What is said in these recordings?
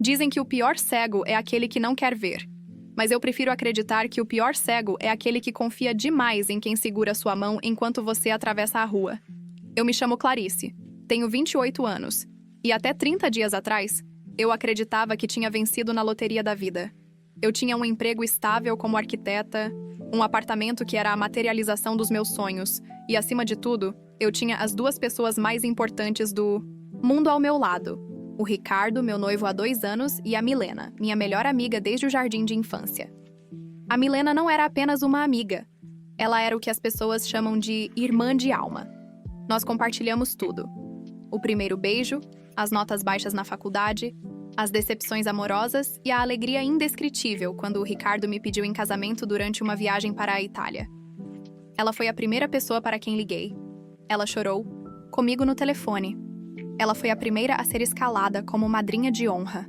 Dizem que o pior cego é aquele que não quer ver. Mas eu prefiro acreditar que o pior cego é aquele que confia demais em quem segura sua mão enquanto você atravessa a rua. Eu me chamo Clarice, tenho 28 anos, e até 30 dias atrás, eu acreditava que tinha vencido na loteria da vida. Eu tinha um emprego estável como arquiteta, um apartamento que era a materialização dos meus sonhos, e acima de tudo, eu tinha as duas pessoas mais importantes do mundo ao meu lado. O Ricardo, meu noivo há 2 anos, e a Milena, minha melhor amiga desde o jardim de infância. A Milena não era apenas uma amiga. Ela era o que as pessoas chamam de irmã de alma. Nós compartilhamos tudo. O primeiro beijo, as notas baixas na faculdade, as decepções amorosas e a alegria indescritível quando o Ricardo me pediu em casamento durante uma viagem para a Itália. Ela foi a primeira pessoa para quem liguei. Ela chorou, comigo no telefone. Ela foi a primeira a ser escalada como madrinha de honra.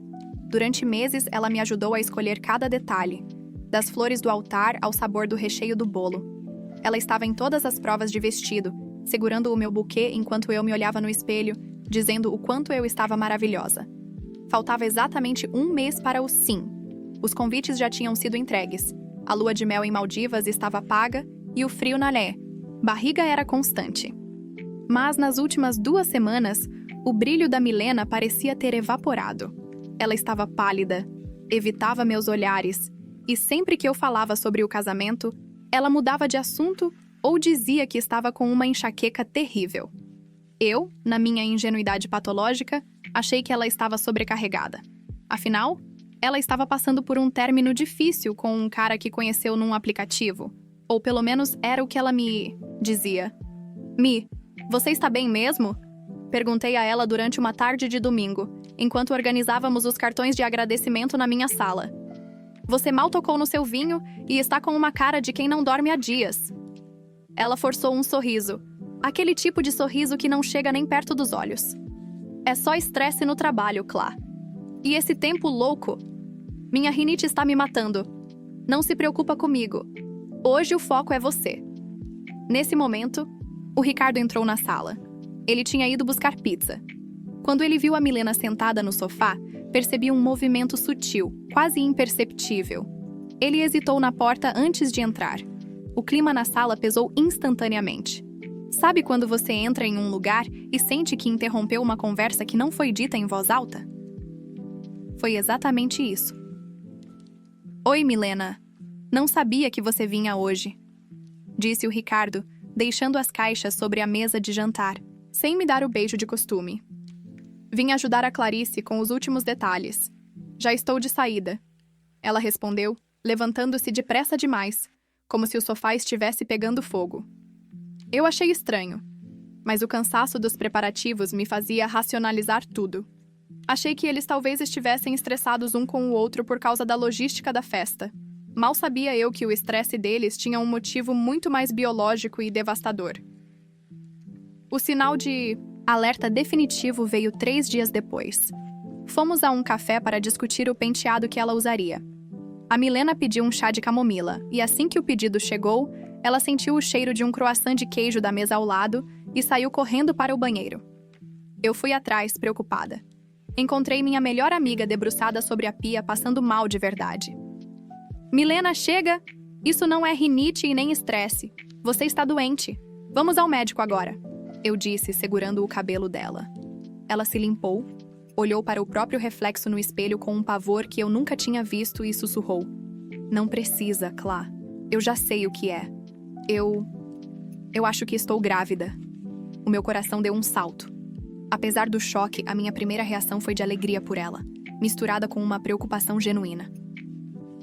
Durante meses, ela me ajudou a escolher cada detalhe, das flores do altar ao sabor do recheio do bolo. Ela estava em todas as provas de vestido, segurando o meu buquê enquanto eu me olhava no espelho, dizendo o quanto eu estava maravilhosa. Faltava exatamente 1 mês para o sim. Os convites já tinham sido entregues. A lua de mel em Maldivas estava paga e o frio na Lé. Barriga era constante. Mas nas últimas 2 semanas, o brilho da Milena parecia ter evaporado. Ela estava pálida, evitava meus olhares, e sempre que eu falava sobre o casamento, ela mudava de assunto ou dizia que estava com uma enxaqueca terrível. Eu, na minha ingenuidade patológica, achei que ela estava sobrecarregada. Afinal, ela estava passando por um término difícil com um cara que conheceu num aplicativo. Ou pelo menos era o que ela me dizia. Mi, você está bem mesmo? Perguntei a ela durante uma tarde de domingo, enquanto organizávamos os cartões de agradecimento na minha sala. Você mal tocou no seu vinho e está com uma cara de quem não dorme há dias. Ela forçou um sorriso, aquele tipo de sorriso que não chega nem perto dos olhos. É só estresse no trabalho, Clá. E esse tempo louco? Minha rinite está me matando. Não se preocupa comigo. Hoje o foco é você. Nesse momento, o Ricardo entrou na sala. Ele tinha ido buscar pizza. Quando ele viu a Milena sentada no sofá, percebi um movimento sutil, quase imperceptível. Ele hesitou na porta antes de entrar. O clima na sala pesou instantaneamente. Sabe quando você entra em um lugar e sente que interrompeu uma conversa que não foi dita em voz alta? Foi exatamente isso. Oi, Milena. Não sabia que você vinha hoje, disse o Ricardo, deixando as caixas sobre a mesa de jantar, sem me dar o beijo de costume. Vim ajudar a Clarice com os últimos detalhes. Já estou de saída. Ela respondeu, levantando-se depressa demais, como se o sofá estivesse pegando fogo. Eu achei estranho, mas o cansaço dos preparativos me fazia racionalizar tudo. Achei que eles talvez estivessem estressados um com o outro por causa da logística da festa. Mal sabia eu que o estresse deles tinha um motivo muito mais biológico e devastador. O sinal de alerta definitivo veio 3 dias depois. Fomos a um café para discutir o penteado que ela usaria. A Milena pediu um chá de camomila, e assim que o pedido chegou, ela sentiu o cheiro de um croissant de queijo da mesa ao lado e saiu correndo para o banheiro. Eu fui atrás, preocupada. Encontrei minha melhor amiga debruçada sobre a pia, passando mal de verdade. Milena, chega! Isso não é rinite e nem estresse. Você está doente. Vamos ao médico agora, eu disse, segurando o cabelo dela. Ela se limpou, olhou para o próprio reflexo no espelho com um pavor que eu nunca tinha visto e sussurrou. Não precisa, Clá. Eu já sei o que é. Eu acho que estou grávida. O meu coração deu um salto. Apesar do choque, a minha primeira reação foi de alegria por ela, misturada com uma preocupação genuína.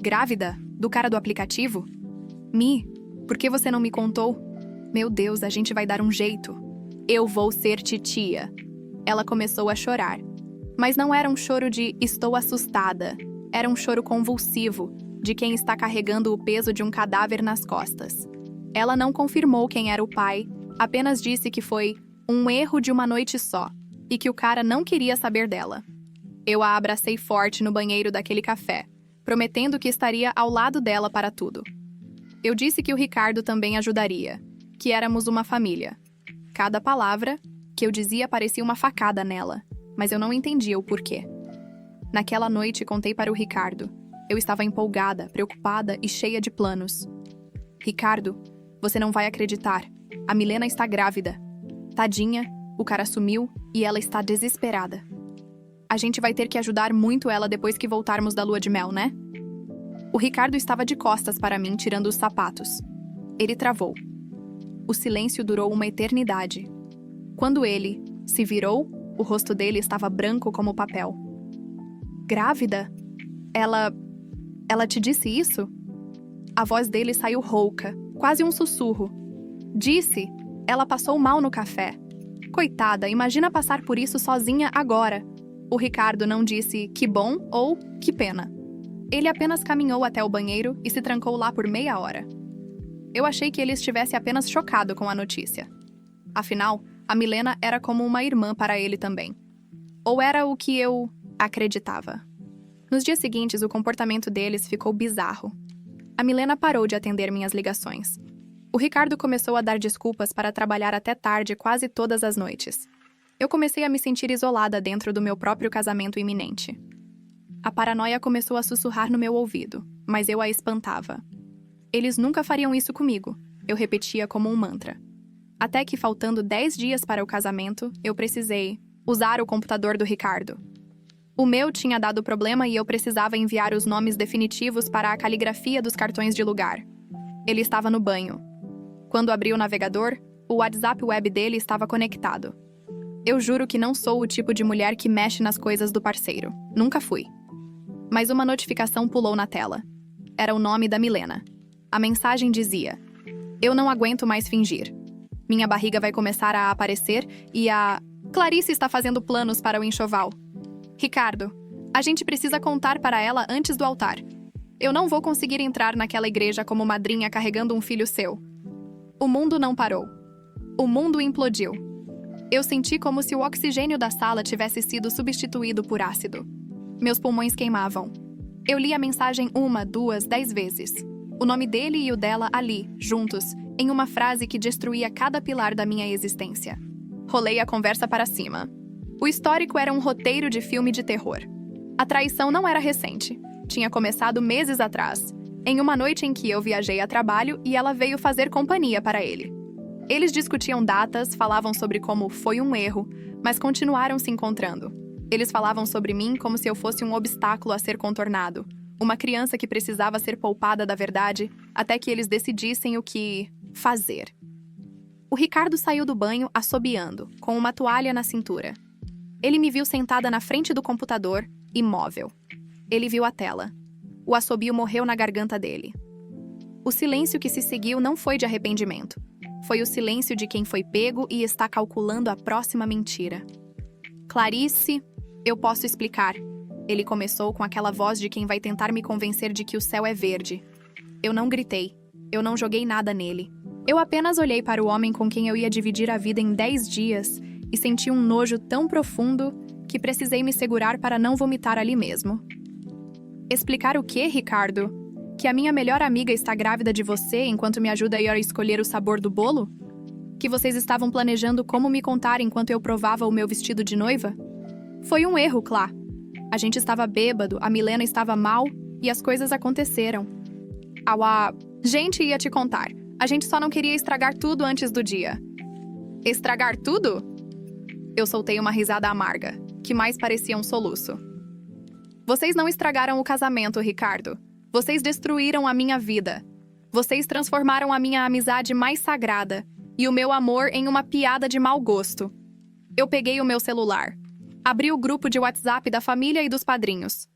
Grávida? Do cara do aplicativo? Mi, por que você não me contou? Meu Deus, a gente vai dar um jeito. Eu vou ser titia. Ela começou a chorar. Mas não era um choro de estou assustada. Era um choro convulsivo, de quem está carregando o peso de um cadáver nas costas. Ela não confirmou quem era o pai, apenas disse que foi um erro de uma noite só, e que o cara não queria saber dela. Eu a abracei forte no banheiro daquele café, prometendo que estaria ao lado dela para tudo. Eu disse que o Ricardo também ajudaria, que éramos uma família. Cada palavra que eu dizia parecia uma facada nela, mas eu não entendia o porquê. Naquela noite, contei para o Ricardo. Eu estava empolgada, preocupada e cheia de planos. Ricardo, você não vai acreditar. A Milena está grávida. Tadinha, o cara sumiu e ela está desesperada. A gente vai ter que ajudar muito ela depois que voltarmos da lua de mel, né? O Ricardo estava de costas para mim, tirando os sapatos. Ele travou. O silêncio durou uma eternidade. Quando ele se virou, o rosto dele estava branco como papel. Grávida? Ela te disse isso? A voz dele saiu rouca, quase um sussurro. Disse, ela passou mal no café. Coitada, imagina passar por isso sozinha agora. O Ricardo não disse que bom ou que pena. Ele apenas caminhou até o banheiro e se trancou lá por meia hora. Eu achei que ele estivesse apenas chocado com a notícia. Afinal, a Milena era como uma irmã para ele também. Ou era o que eu acreditava. Nos dias seguintes, o comportamento deles ficou bizarro. A Milena parou de atender minhas ligações. O Ricardo começou a dar desculpas para trabalhar até tarde quase todas as noites. Eu comecei a me sentir isolada dentro do meu próprio casamento iminente. A paranoia começou a sussurrar no meu ouvido, mas eu a espantava. Eles nunca fariam isso comigo, eu repetia como um mantra. Até que, faltando 10 dias para o casamento, eu precisei usar o computador do Ricardo. O meu tinha dado problema e eu precisava enviar os nomes definitivos para a caligrafia dos cartões de lugar. Ele estava no banho. Quando abri o navegador, o WhatsApp web dele estava conectado. Eu juro que não sou o tipo de mulher que mexe nas coisas do parceiro. Nunca fui. Mas uma notificação pulou na tela. Era o nome da Milena. A mensagem dizia: eu não aguento mais fingir. Minha barriga vai começar a aparecer e a Clarice está fazendo planos para o enxoval. Ricardo, a gente precisa contar para ela antes do altar. Eu não vou conseguir entrar naquela igreja como madrinha carregando um filho seu. O mundo não parou. O mundo implodiu. Eu senti como se o oxigênio da sala tivesse sido substituído por ácido. Meus pulmões queimavam. Eu li a mensagem 1, 2, 10 vezes. O nome dele e o dela ali, juntos, em uma frase que destruía cada pilar da minha existência. Rolei a conversa para cima. O histórico era um roteiro de filme de terror. A traição não era recente. Tinha começado meses atrás, em uma noite em que eu viajei a trabalho e ela veio fazer companhia para ele. Eles discutiam datas, falavam sobre como foi um erro, mas continuaram se encontrando. Eles falavam sobre mim como se eu fosse um obstáculo a ser contornado, uma criança que precisava ser poupada da verdade até que eles decidissem o que fazer. O Ricardo saiu do banho assobiando, com uma toalha na cintura. Ele me viu sentada na frente do computador, imóvel. Ele viu a tela. O assobio morreu na garganta dele. O silêncio que se seguiu não foi de arrependimento. Foi o silêncio de quem foi pego e está calculando a próxima mentira. Clarice, eu posso explicar. Ele começou com aquela voz de quem vai tentar me convencer de que o céu é verde. Eu não gritei. Eu não joguei nada nele. Eu apenas olhei para o homem com quem eu ia dividir a vida em 10 dias e senti um nojo tão profundo que precisei me segurar para não vomitar ali mesmo. Explicar o quê, Ricardo? Que a minha melhor amiga está grávida de você enquanto me ajuda a escolher o sabor do bolo? Que vocês estavam planejando como me contar enquanto eu provava o meu vestido de noiva? Foi um erro, Clá. A gente estava bêbado, a Milena estava mal e as coisas aconteceram. Gente ia te contar. A gente só não queria estragar tudo antes do dia. Estragar tudo? Eu soltei uma risada amarga, que mais parecia um soluço. Vocês não estragaram o casamento, Ricardo. Vocês destruíram a minha vida. Vocês transformaram a minha amizade mais sagrada e o meu amor em uma piada de mau gosto. Eu peguei o meu celular. Abri o grupo de WhatsApp da família e dos padrinhos.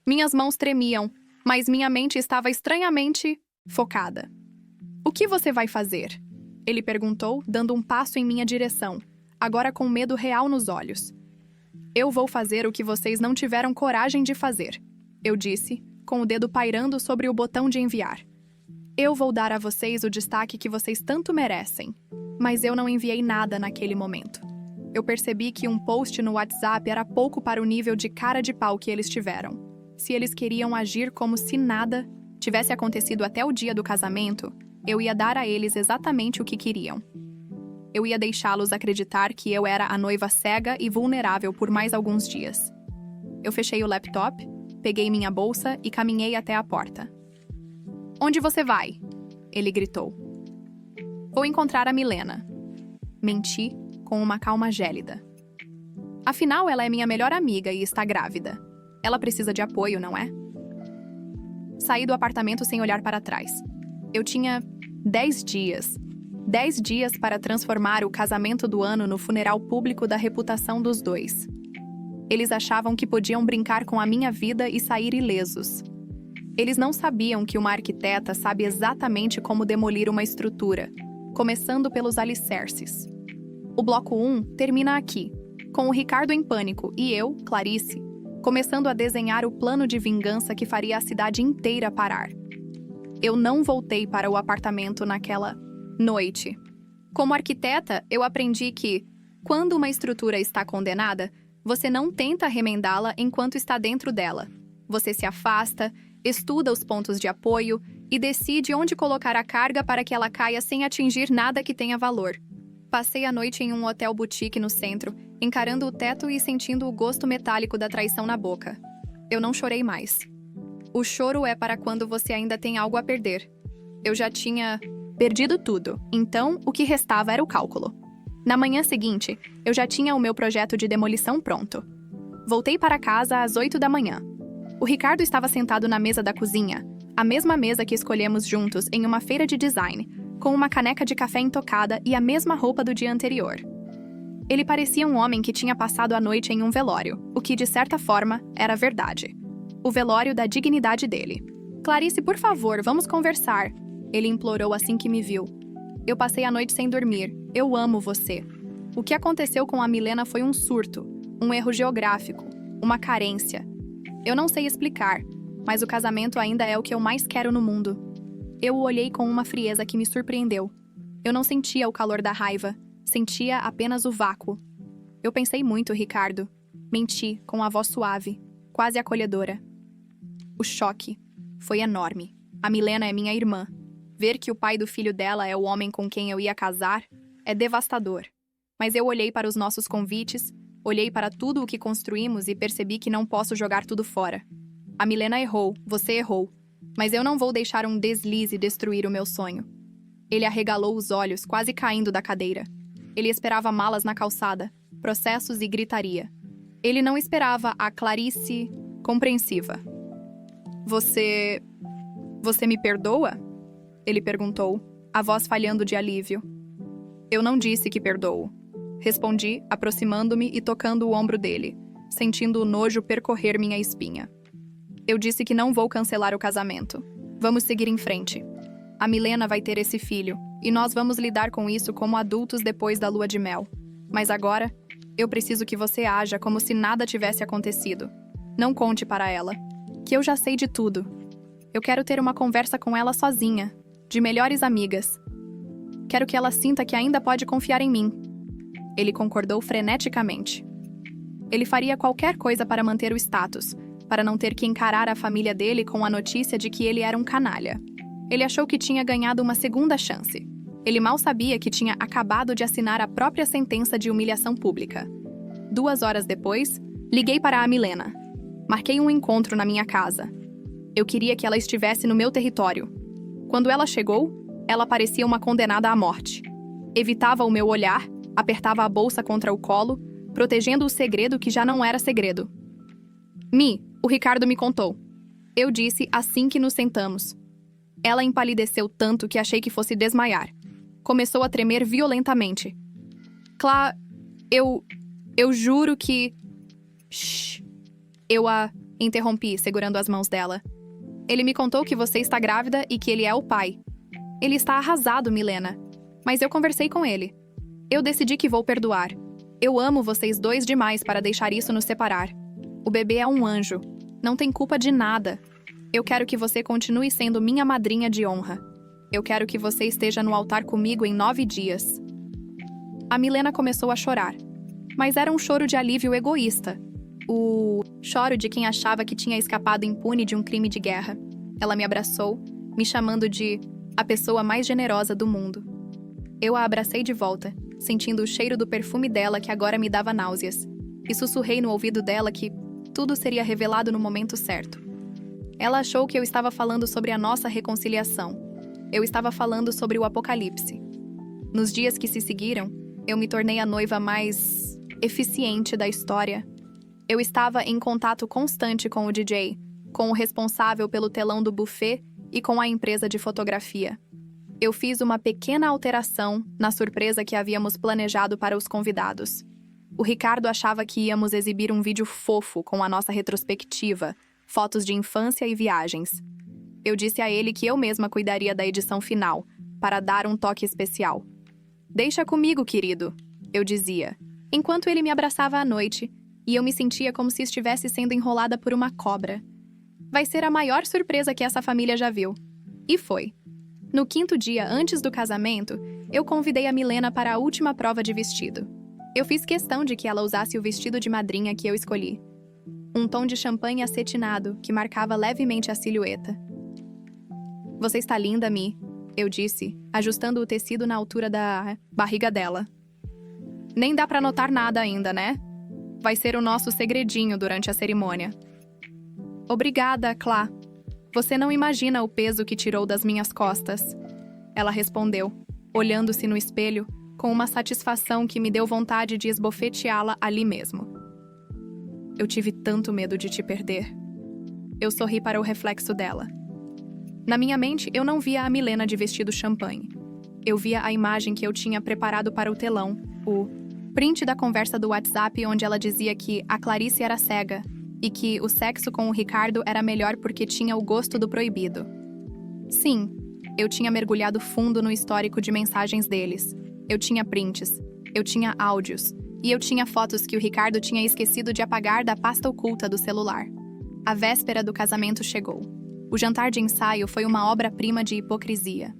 Minhas mãos tremiam, mas minha mente estava estranhamente focada. O que você vai fazer? Ele perguntou, dando um passo em minha direção, agora com medo real nos olhos. Eu vou fazer o que vocês não tiveram coragem de fazer, eu disse, com o dedo pairando sobre o botão de enviar. Eu vou dar a vocês o destaque que vocês tanto merecem, mas eu não enviei nada naquele momento. Eu percebi que um post no WhatsApp era pouco para o nível de cara de pau que eles tiveram. Se eles queriam agir como se nada tivesse acontecido até o dia do casamento, eu ia dar a eles exatamente o que queriam. Eu ia deixá-los acreditar que eu era a noiva cega e vulnerável por mais alguns dias. Eu fechei o laptop, peguei minha bolsa e caminhei até a porta. Onde você vai? Ele gritou. Vou encontrar a Milena. Menti, com uma calma gélida. Afinal, ela é minha melhor amiga e está grávida. Ela precisa de apoio, não é? Saí do apartamento sem olhar para trás. Eu tinha 10 dias. 10 dias para transformar o casamento do ano no funeral público da reputação dos dois. Eles achavam que podiam brincar com a minha vida e sair ilesos. Eles não sabiam que uma arquiteta sabe exatamente como demolir uma estrutura, começando pelos alicerces. O bloco 1 termina aqui, com o Ricardo em pânico e eu, Clarice, começando a desenhar o plano de vingança que faria a cidade inteira parar. Eu não voltei para o apartamento naquela noite. Como arquiteta, eu aprendi que, quando uma estrutura está condenada, você não tenta remendá-la enquanto está dentro dela. Você se afasta, estuda os pontos de apoio e decide onde colocar a carga para que ela caia sem atingir nada que tenha valor. Passei a noite em um hotel boutique no centro, encarando o teto e sentindo o gosto metálico da traição na boca. Eu não chorei mais. O choro é para quando você ainda tem algo a perder. Eu já tinha perdido tudo, então o que restava era o cálculo. Na manhã seguinte, eu já tinha o meu projeto de demolição pronto. Voltei para casa às 8 da manhã. O Ricardo estava sentado na mesa da cozinha, a mesma mesa que escolhemos juntos em uma feira de design, com uma caneca de café intocada e a mesma roupa do dia anterior. Ele parecia um homem que tinha passado a noite em um velório, o que, de certa forma, era verdade. O velório da dignidade dele. Clarice, por favor, vamos conversar. Ele implorou assim que me viu. Eu passei a noite sem dormir. Eu amo você. O que aconteceu com a Milena foi um surto, um erro geográfico, uma carência. Eu não sei explicar, mas o casamento ainda é o que eu mais quero no mundo. Eu o olhei com uma frieza que me surpreendeu. Eu não sentia o calor da raiva, sentia apenas o vácuo. Eu pensei muito, Ricardo. Menti, com a voz suave, quase acolhedora. O choque foi enorme. A Milena é minha irmã. Ver que o pai do filho dela é o homem com quem eu ia casar é devastador. Mas eu olhei para os nossos convites, olhei para tudo o que construímos e percebi que não posso jogar tudo fora. A Milena errou, você errou. Mas eu não vou deixar um deslize destruir o meu sonho. Ele arregalou os olhos, quase caindo da cadeira. Ele esperava malas na calçada, processos e gritaria. Ele não esperava a Clarice compreensiva. Você me perdoa? Ele perguntou, a voz falhando de alívio. Eu não disse que perdoo. Respondi, aproximando-me e tocando o ombro dele, sentindo o nojo percorrer minha espinha. Eu disse que não vou cancelar o casamento. Vamos seguir em frente. A Milena vai ter esse filho, e nós vamos lidar com isso como adultos depois da lua de mel. Mas agora, eu preciso que você haja como se nada tivesse acontecido. Não conte para ela, que eu já sei de tudo. Eu quero ter uma conversa com ela sozinha, de melhores amigas. Quero que ela sinta que ainda pode confiar em mim. Ele concordou freneticamente. Ele faria qualquer coisa para manter o status, para não ter que encarar a família dele com a notícia de que ele era um canalha. Ele achou que tinha ganhado uma segunda chance. Ele mal sabia que tinha acabado de assinar a própria sentença de humilhação pública. 2 horas depois, liguei para a Milena. Marquei um encontro na minha casa. Eu queria que ela estivesse no meu território. Quando ela chegou, ela parecia uma condenada à morte. Evitava o meu olhar, apertava a bolsa contra o colo, protegendo o segredo que já não era segredo. O Ricardo me contou. Eu disse assim que nos sentamos. Ela empalideceu tanto que achei que fosse desmaiar. Começou a tremer violentamente. Eu juro que... Shhh. Eu a interrompi, segurando as mãos dela. Ele me contou que você está grávida e que ele é o pai. Ele está arrasado, Milena. Mas eu conversei com ele. Eu decidi que vou perdoar. Eu amo vocês dois demais para deixar isso nos separar. O bebê é um anjo. Não tem culpa de nada. Eu quero que você continue sendo minha madrinha de honra. Eu quero que você esteja no altar comigo em 9 dias. A Milena começou a chorar. Mas era um choro de alívio egoísta. O choro de quem achava que tinha escapado impune de um crime de guerra. Ela me abraçou, me chamando de a pessoa mais generosa do mundo. Eu a abracei de volta, sentindo o cheiro do perfume dela que agora me dava náuseas. E sussurrei no ouvido dela que Tudo seria revelado no momento certo. Ela achou que eu estava falando sobre a nossa reconciliação. Eu estava falando sobre o apocalipse. Nos dias que se seguiram, eu me tornei a noiva mais eficiente da história. Eu estava em contato constante com o DJ, com o responsável pelo telão do buffet e com a empresa de fotografia. Eu fiz uma pequena alteração na surpresa que havíamos planejado para os convidados. O Ricardo achava que íamos exibir um vídeo fofo com a nossa retrospectiva, fotos de infância e viagens. Eu disse a ele que eu mesma cuidaria da edição final, para dar um toque especial. "Deixa comigo, querido", eu dizia, enquanto ele me abraçava à noite, e eu me sentia como se estivesse sendo enrolada por uma cobra. Vai ser a maior surpresa que essa família já viu. E foi. No 5º dia antes do casamento, eu convidei a Milena para a última prova de vestido. Eu fiz questão de que ela usasse o vestido de madrinha que eu escolhi. Um tom de champanhe acetinado que marcava levemente a silhueta. "Você está linda, Mi", eu disse, ajustando o tecido na altura da barriga dela. "Nem dá pra notar nada ainda, né? Vai ser o nosso segredinho durante a cerimônia." "Obrigada, Clá. Você não imagina o peso que tirou das minhas costas", ela respondeu, olhando-se no espelho, com uma satisfação que me deu vontade de esbofeteá-la ali mesmo. "Eu tive tanto medo de te perder." Eu sorri para o reflexo dela. Na minha mente, eu não via a Milena de vestido champanhe. Eu via a imagem que eu tinha preparado para o telão, o print da conversa do WhatsApp onde ela dizia que a Clarice era cega e que o sexo com o Ricardo era melhor porque tinha o gosto do proibido. Sim, eu tinha mergulhado fundo no histórico de mensagens deles. Eu tinha prints, eu tinha áudios, e eu tinha fotos que o Ricardo tinha esquecido de apagar da pasta oculta do celular. A véspera do casamento chegou. O jantar de ensaio foi uma obra-prima de hipocrisia.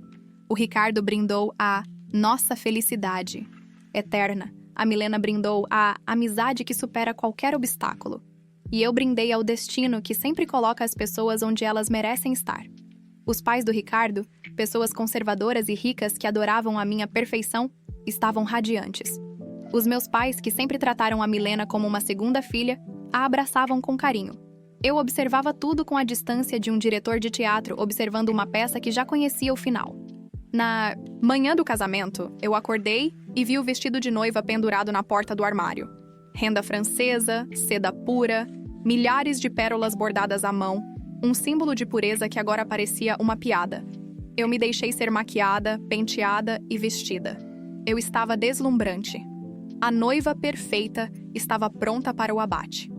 O Ricardo brindou a nossa felicidade eterna. A Milena brindou a amizade que supera qualquer obstáculo. E eu brindei ao destino que sempre coloca as pessoas onde elas merecem estar. Os pais do Ricardo, pessoas conservadoras e ricas que adoravam a minha perfeição, estavam radiantes. Os meus pais, que sempre trataram a Milena como uma segunda filha, a abraçavam com carinho. Eu observava tudo com a distância de um diretor de teatro observando uma peça que já conhecia o final. Na manhã do casamento, eu acordei e vi o vestido de noiva pendurado na porta do armário. Renda francesa, seda pura, milhares de pérolas bordadas à mão, um símbolo de pureza que agora parecia uma piada. Eu me deixei ser maquiada, penteada e vestida. Eu estava deslumbrante. A noiva perfeita estava pronta para o abate.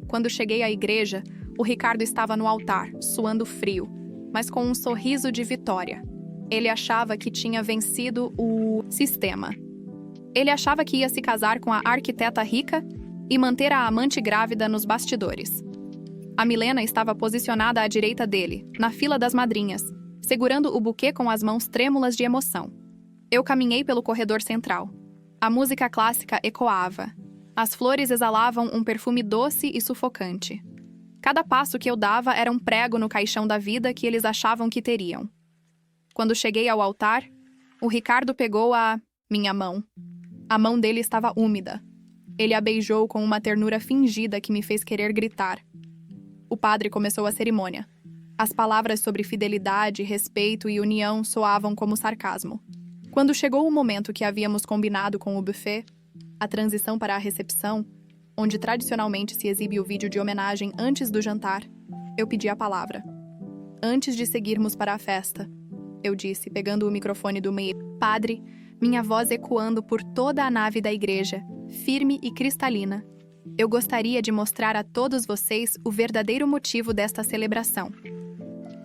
Quando cheguei à igreja, o Ricardo estava no altar, suando frio, mas com um sorriso de vitória. Ele achava que tinha vencido o sistema. Ele achava que ia se casar com a arquiteta rica e manter a amante grávida nos bastidores. A Milena estava posicionada à direita dele, na fila das madrinhas, segurando o buquê com as mãos trêmulas de emoção. Eu caminhei pelo corredor central. A música clássica ecoava. As flores exalavam um perfume doce e sufocante. Cada passo que eu dava era um prego no caixão da vida que eles achavam que teriam. Quando cheguei ao altar, o Ricardo pegou a minha mão. A mão dele estava úmida. Ele a beijou com uma ternura fingida que me fez querer gritar. O padre começou a cerimônia. As palavras sobre fidelidade, respeito e união soavam como sarcasmo. Quando chegou o momento que havíamos combinado com o buffet, a transição para a recepção, onde tradicionalmente se exibe o vídeo de homenagem antes do jantar, eu pedi a palavra. "Antes de seguirmos para a festa", eu disse, pegando o microfone do meio. "Padre", minha voz ecoando por toda a nave da igreja, firme e cristalina. "Eu gostaria de mostrar a todos vocês o verdadeiro motivo desta celebração.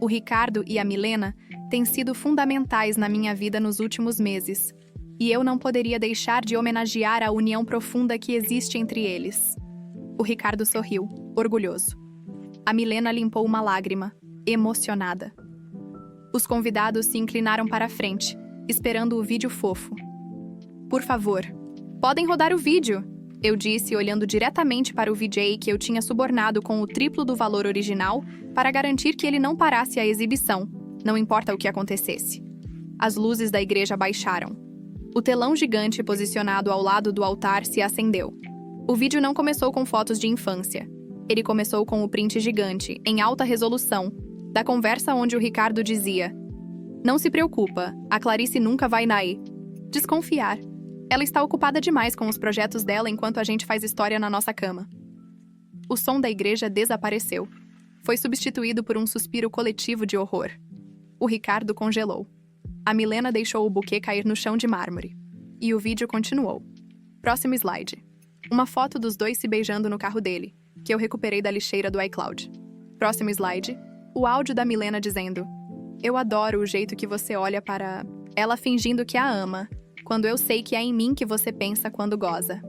O Ricardo e a Milena têm sido fundamentais na minha vida nos últimos meses, e eu não poderia deixar de homenagear a união profunda que existe entre eles." O Ricardo sorriu, orgulhoso. A Milena limpou uma lágrima, emocionada. Os convidados se inclinaram para a frente, esperando o vídeo fofo. "Por favor, podem rodar o vídeo", eu disse, olhando diretamente para o VJ que eu tinha subornado com o triplo do valor original para garantir que ele não parasse a exibição, não importa o que acontecesse. As luzes da igreja baixaram. O telão gigante posicionado ao lado do altar se acendeu. O vídeo não começou com fotos de infância. Ele começou com o print gigante, em alta resolução, da conversa onde o Ricardo dizia: "Não se preocupa, a Clarice nunca vai naí. Desconfiar. Ela está ocupada demais com os projetos dela enquanto a gente faz história na nossa cama." O som da igreja desapareceu. Foi substituído por um suspiro coletivo de horror. O Ricardo congelou. A Milena deixou o buquê cair no chão de mármore. E o vídeo continuou. Próximo slide. Uma foto dos dois se beijando no carro dele, que eu recuperei da lixeira do iCloud. Próximo slide. O áudio da Milena dizendo: "Eu adoro o jeito que você olha para ela fingindo que a ama, quando eu sei que é em mim que você pensa quando goza."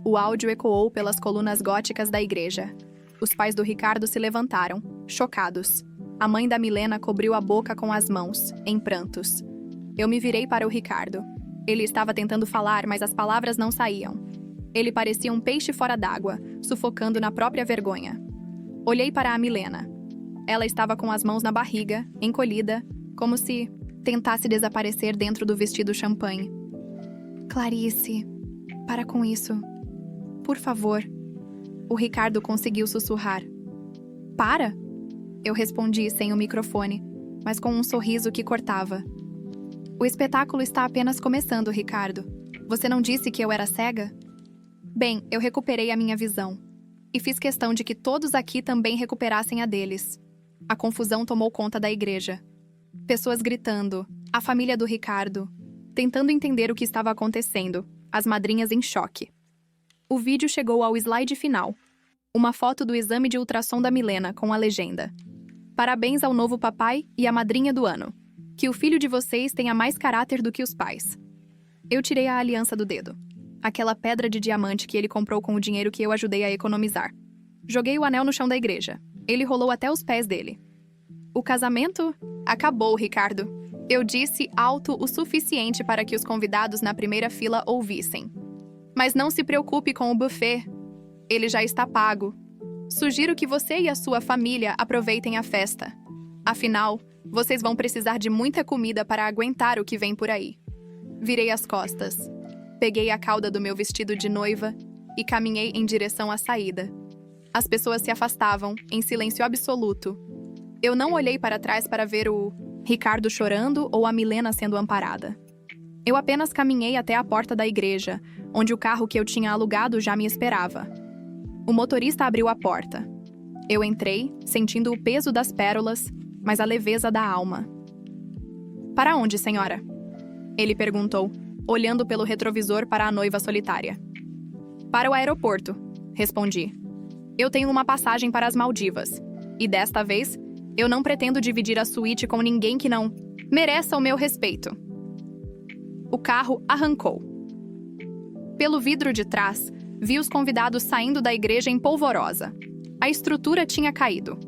O áudio ecoou pelas colunas góticas da igreja. Os pais do Ricardo se levantaram, chocados. A mãe da Milena cobriu a boca com as mãos, em prantos. Eu me virei para o Ricardo. Ele estava tentando falar, mas as palavras não saíam. Ele parecia um peixe fora d'água, sufocando na própria vergonha. Olhei para a Milena. Ela estava com as mãos na barriga, encolhida, como se tentasse desaparecer dentro do vestido champanhe. "Clarice, para com isso. Por favor." O Ricardo conseguiu sussurrar. "Para?" Eu respondi sem o microfone, mas com um sorriso que cortava. "O espetáculo está apenas começando, Ricardo. Você não disse que eu era cega?" Bem, eu recuperei a minha visão. E fiz questão de que todos aqui também recuperassem a deles. A confusão tomou conta da igreja. Pessoas gritando, a família do Ricardo, tentando entender o que estava acontecendo, as madrinhas em choque. O vídeo chegou ao slide final. Uma foto do exame de ultrassom da Milena com a legenda: "Parabéns ao novo papai e à madrinha do ano. Que o filho de vocês tenha mais caráter do que os pais." Eu tirei a aliança do dedo. Aquela pedra de diamante que ele comprou com o dinheiro que eu ajudei a economizar. Joguei o anel no chão da igreja. Ele rolou até os pés dele. "O casamento? Acabou, Ricardo." Eu disse alto o suficiente para que os convidados na primeira fila ouvissem. "Mas não se preocupe com o buffet. Ele já está pago. Sugiro que você e a sua família aproveitem a festa. Afinal, vocês vão precisar de muita comida para aguentar o que vem por aí." Virei as costas. Peguei a cauda do meu vestido de noiva e caminhei em direção à saída. As pessoas se afastavam, em silêncio absoluto. Eu não olhei para trás para ver o Ricardo chorando ou a Milena sendo amparada. Eu apenas caminhei até a porta da igreja, onde o carro que eu tinha alugado já me esperava. O motorista abriu a porta. Eu entrei, sentindo o peso das pérolas, mas a leveza da alma. "Para onde, senhora?" Ele perguntou, olhando pelo retrovisor para a noiva solitária. "Para o aeroporto", respondi. "Eu tenho uma passagem para as Maldivas. E desta vez, eu não pretendo dividir a suíte com ninguém que não mereça o meu respeito." O carro arrancou. Pelo vidro de trás, vi os convidados saindo da igreja em polvorosa. A estrutura tinha caído.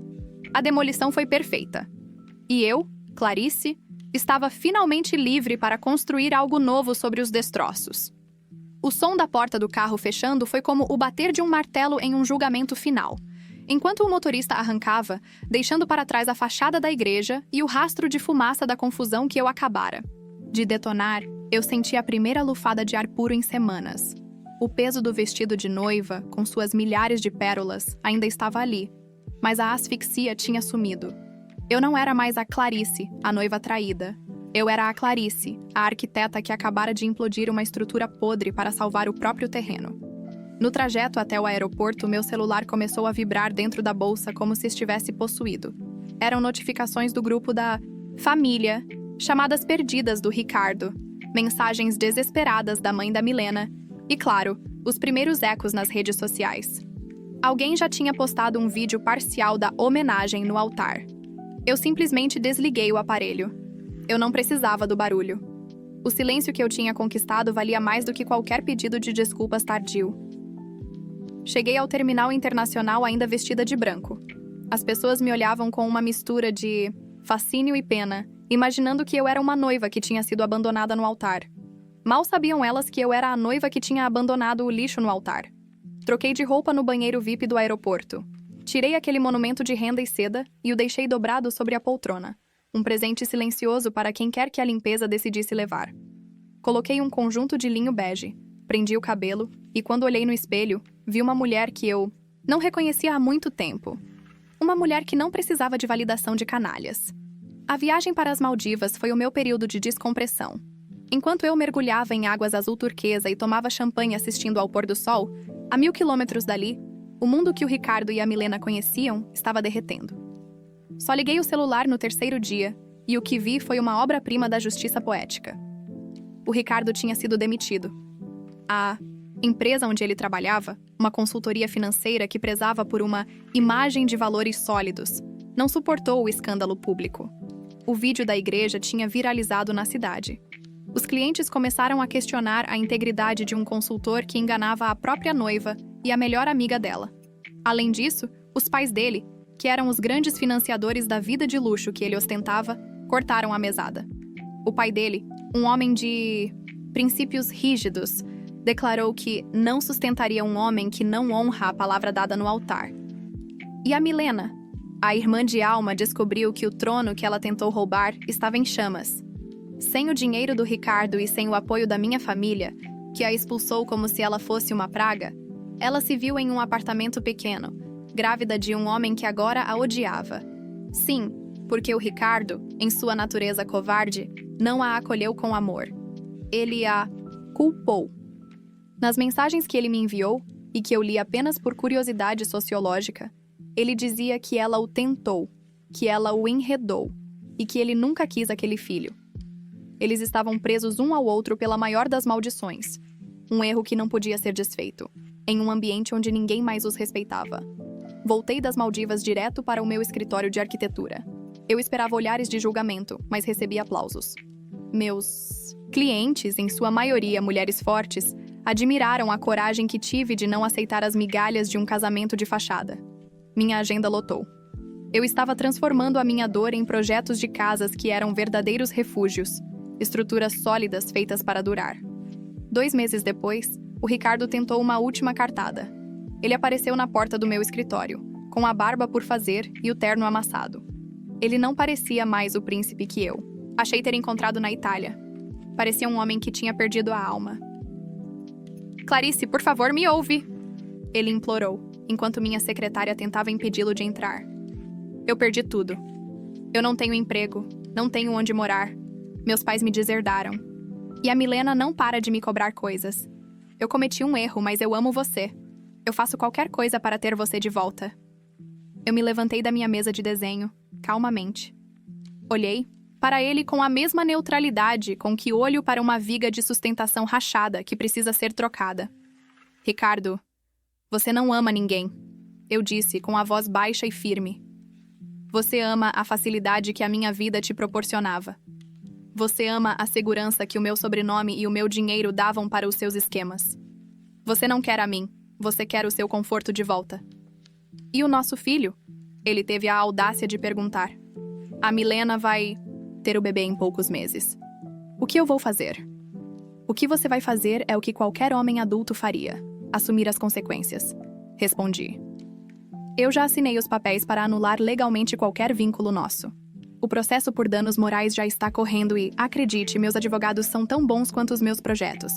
A demolição foi perfeita. E eu, Clarice, estava finalmente livre para construir algo novo sobre os destroços. O som da porta do carro fechando foi como o bater de um martelo em um julgamento final, enquanto o motorista arrancava, deixando para trás a fachada da igreja e o rastro de fumaça da confusão que eu acabara de detonar. Eu senti a primeira lufada de ar puro em semanas. O peso do vestido de noiva, com suas milhares de pérolas, ainda estava ali, mas a asfixia tinha sumido. Eu não era mais a Clarice, a noiva traída. Eu era a Clarice, a arquiteta que acabara de implodir uma estrutura podre para salvar o próprio terreno. No trajeto até o aeroporto, meu celular começou a vibrar dentro da bolsa como se estivesse possuído. Eram notificações do grupo da família, chamadas perdidas do Ricardo, mensagens desesperadas da mãe da Milena e, claro, os primeiros ecos nas redes sociais. Alguém já tinha postado um vídeo parcial da homenagem no altar. Eu simplesmente desliguei o aparelho. Eu não precisava do barulho. O silêncio que eu tinha conquistado valia mais do que qualquer pedido de desculpas tardio. Cheguei ao terminal internacional ainda vestida de branco. As pessoas me olhavam com uma mistura de fascínio e pena, imaginando que eu era uma noiva que tinha sido abandonada no altar. Mal sabiam elas que eu era a noiva que tinha abandonado o lixo no altar. Troquei de roupa no banheiro VIP do aeroporto. Tirei aquele monumento de renda e seda e o deixei dobrado sobre a poltrona. Um presente silencioso para quem quer que a limpeza decidisse levar. Coloquei um conjunto de linho bege, prendi o cabelo e, quando olhei no espelho, vi uma mulher que eu Não reconhecia há muito tempo. Uma mulher que não precisava de validação de canalhas. A viagem para as Maldivas foi o meu período de descompressão. Enquanto eu mergulhava em águas azul turquesa e tomava champanhe assistindo ao pôr do sol, a 1000 quilômetros dali, o mundo que o Ricardo e a Milena conheciam estava derretendo. Só liguei o celular no terceiro dia e o que vi foi uma obra-prima da justiça poética. O Ricardo tinha sido demitido. A empresa onde ele trabalhava, uma consultoria financeira que prezava por uma imagem de valores sólidos, não suportou o escândalo público. O vídeo da igreja tinha viralizado na cidade. Os clientes começaram a questionar a integridade de um consultor que enganava a própria noiva e a melhor amiga dela. Além disso, os pais dele, que eram os grandes financiadores da vida de luxo que ele ostentava, cortaram a mesada. O pai dele, um homem de princípios rígidos, declarou que não sustentaria um homem que não honra a palavra dada no altar. E a Milena, a irmã de alma, descobriu que o trono que ela tentou roubar estava em chamas. Sem o dinheiro do Ricardo e sem o apoio da minha família, que a expulsou como se ela fosse uma praga, ela se viu em um apartamento pequeno, grávida de um homem que agora a odiava. Sim, porque o Ricardo, em sua natureza covarde, não a acolheu com amor. Ele a culpou. Nas mensagens que ele me enviou, e que eu li apenas por curiosidade sociológica, ele dizia que ela o tentou, que ela o enredou, e que ele nunca quis aquele filho. Eles estavam presos um ao outro pela maior das maldições. Um erro que não podia ser desfeito, em um ambiente onde ninguém mais os respeitava. Voltei das Maldivas direto para o meu escritório de arquitetura. Eu esperava olhares de julgamento, mas recebi aplausos. Meus clientes, em sua maioria mulheres fortes, admiraram a coragem que tive de não aceitar as migalhas de um casamento de fachada. Minha agenda lotou. Eu estava transformando a minha dor em projetos de casas que eram verdadeiros refúgios, estruturas sólidas feitas para durar. 2 meses depois, o Ricardo tentou uma última cartada. Ele apareceu na porta do meu escritório, com a barba por fazer e o terno amassado. Ele não parecia mais o príncipe que eu. Achei ter encontrado na Itália. Parecia um homem que tinha perdido a alma. Clarice, por favor, me ouve! Ele implorou, enquanto minha secretária tentava impedi-lo de entrar. Eu perdi tudo. Eu não tenho emprego, não tenho onde morar. Meus pais me deserdaram. E a Milena não para de me cobrar coisas. Eu cometi um erro, mas eu amo você. Eu faço qualquer coisa para ter você de volta. Eu me levantei da minha mesa de desenho, calmamente. Olhei para ele com a mesma neutralidade com que olho para uma viga de sustentação rachada que precisa ser trocada. Ricardo, você não ama ninguém, eu disse com a voz baixa e firme. Você ama a facilidade que a minha vida te proporcionava. Você ama a segurança que o meu sobrenome e o meu dinheiro davam para os seus esquemas. Você não quer a mim, você quer o seu conforto de volta. E o nosso filho? Ele teve a audácia de perguntar. A Milena vai ter o bebê em poucos meses. O que eu vou fazer? O que você vai fazer é o que qualquer homem adulto faria. Assumir as consequências. Respondi. Eu já assinei os papéis para anular legalmente qualquer vínculo nosso. O processo por danos morais já está correndo e, acredite, meus advogados são tão bons quanto os meus projetos.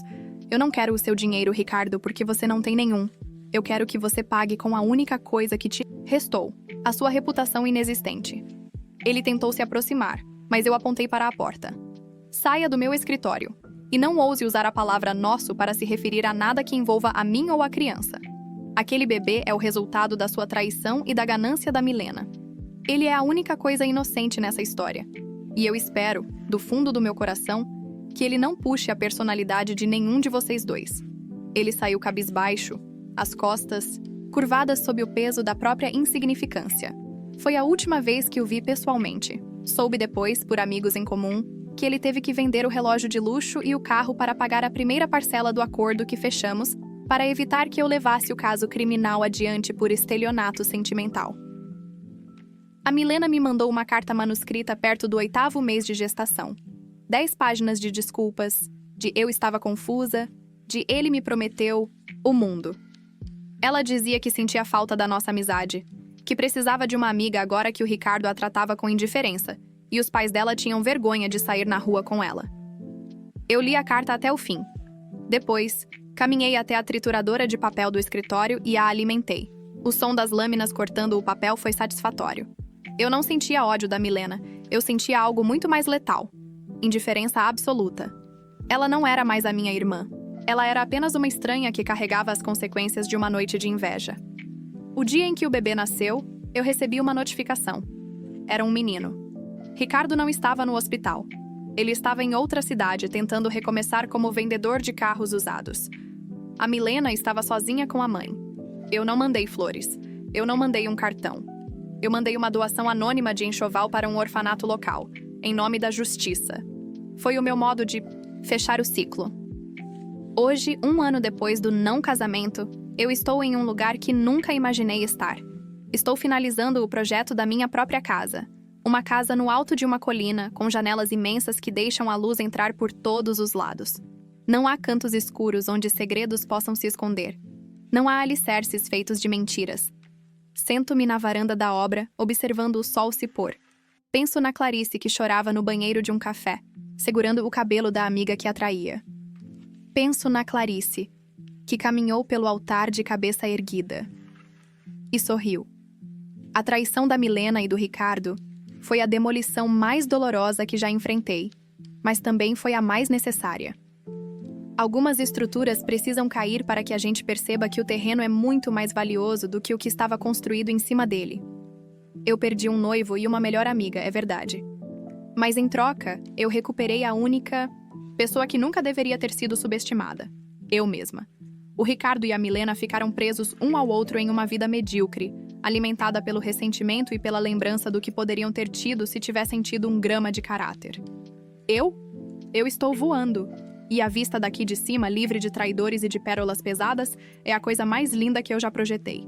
Eu não quero o seu dinheiro, Ricardo, porque você não tem nenhum. Eu quero que você pague com a única coisa que te restou, a sua reputação inexistente. Ele tentou se aproximar, mas eu apontei para a porta. Saia do meu escritório. E não ouse usar a palavra nosso para se referir a nada que envolva a mim ou a criança. Aquele bebê é o resultado da sua traição e da ganância da Milena. Ele é a única coisa inocente nessa história. E eu espero, do fundo do meu coração, que ele não puxe a personalidade de nenhum de vocês dois. Ele saiu cabisbaixo, as costas curvadas sob o peso da própria insignificância. Foi a última vez que o vi pessoalmente. Soube depois, por amigos em comum, que ele teve que vender o relógio de luxo e o carro para pagar a primeira parcela do acordo que fechamos para evitar que eu levasse o caso criminal adiante por estelionato sentimental. A Milena me mandou uma carta manuscrita perto do 8º mês de gestação. 10 páginas de desculpas, de eu estava confusa, de ele me prometeu o mundo. Ela dizia que sentia falta da nossa amizade, que precisava de uma amiga agora que o Ricardo a tratava com indiferença, e os pais dela tinham vergonha de sair na rua com ela. Eu li a carta até o fim. Depois, caminhei até a trituradora de papel do escritório e a alimentei. O som das lâminas cortando o papel foi satisfatório. Eu não sentia ódio da Milena, eu sentia algo muito mais letal. Indiferença absoluta. Ela não era mais a minha irmã. Ela era apenas uma estranha que carregava as consequências de uma noite de inveja. O dia em que o bebê nasceu, eu recebi uma notificação. Era um menino. Ricardo não estava no hospital. Ele estava em outra cidade tentando recomeçar como vendedor de carros usados. A Milena estava sozinha com a mãe. Eu não mandei flores. Eu não mandei um cartão. Eu mandei uma doação anônima de enxoval para um orfanato local, em nome da justiça. Foi o meu modo de fechar o ciclo. Hoje, 1 ano depois do não casamento, eu estou em um lugar que nunca imaginei estar. Estou finalizando o projeto da minha própria casa. Uma casa no alto de uma colina, com janelas imensas que deixam a luz entrar por todos os lados. Não há cantos escuros onde segredos possam se esconder. Não há alicerces feitos de mentiras. Sento-me na varanda da obra, observando o sol se pôr. Penso na Clarice que chorava no banheiro de um café, segurando o cabelo da amiga que a traía. Penso na Clarice, que caminhou pelo altar de cabeça erguida. E sorriu. A traição da Milena e do Ricardo foi a demolição mais dolorosa que já enfrentei, mas também foi a mais necessária. Algumas estruturas precisam cair para que a gente perceba que o terreno é muito mais valioso do que o que estava construído em cima dele. Eu perdi um noivo e uma melhor amiga, é verdade. Mas em troca, eu recuperei a única pessoa que nunca deveria ter sido subestimada. Eu mesma. O Ricardo e a Milena ficaram presos um ao outro em uma vida medíocre, alimentada pelo ressentimento e pela lembrança do que poderiam ter tido se tivessem tido um grama de caráter. Eu estou voando. E a vista daqui de cima, livre de traidores e de pérolas pesadas, é a coisa mais linda que eu já projetei.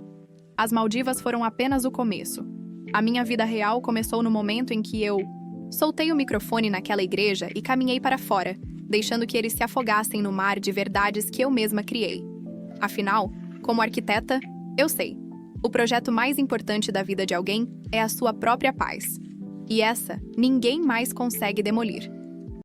As Maldivas foram apenas o começo. A minha vida real começou no momento em que eu soltei o microfone naquela igreja e caminhei para fora, deixando que eles se afogassem no mar de verdades que eu mesma criei. Afinal, como arquiteta, eu sei. O projeto mais importante da vida de alguém é a sua própria paz. E essa, ninguém mais consegue demolir.